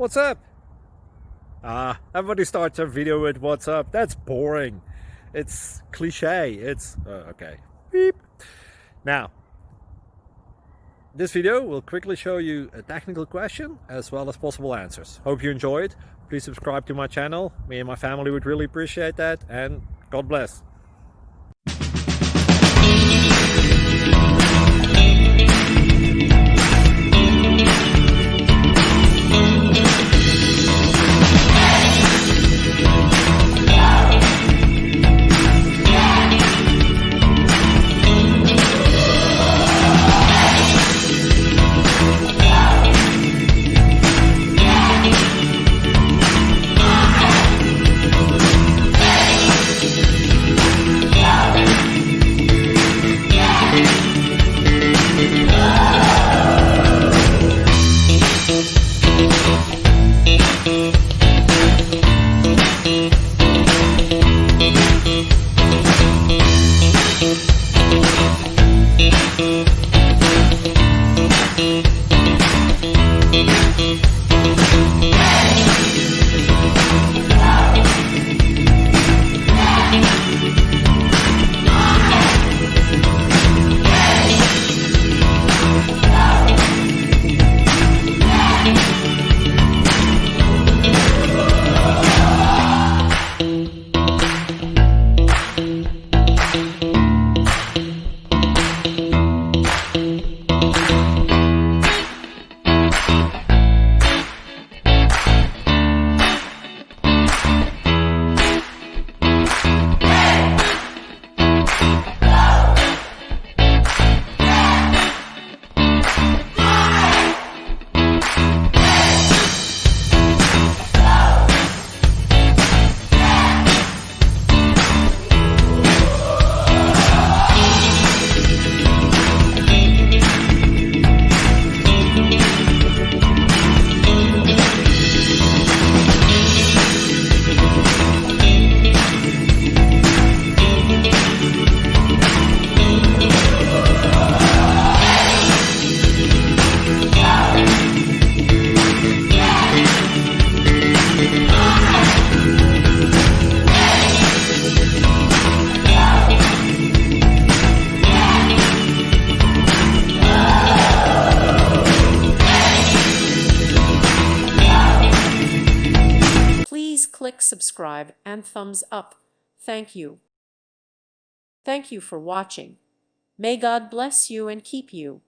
What's up? Everybody starts a video with what's up. That's boring. It's cliche. It's okay. Beep. Now, this video will quickly show you a technical question as well as possible answers. Hope you enjoyed. Please subscribe to my channel. Me and my family would really appreciate that, and God bless. Please click subscribe and thumbs up. Thank you. Thank you for watching. May God bless you and keep you.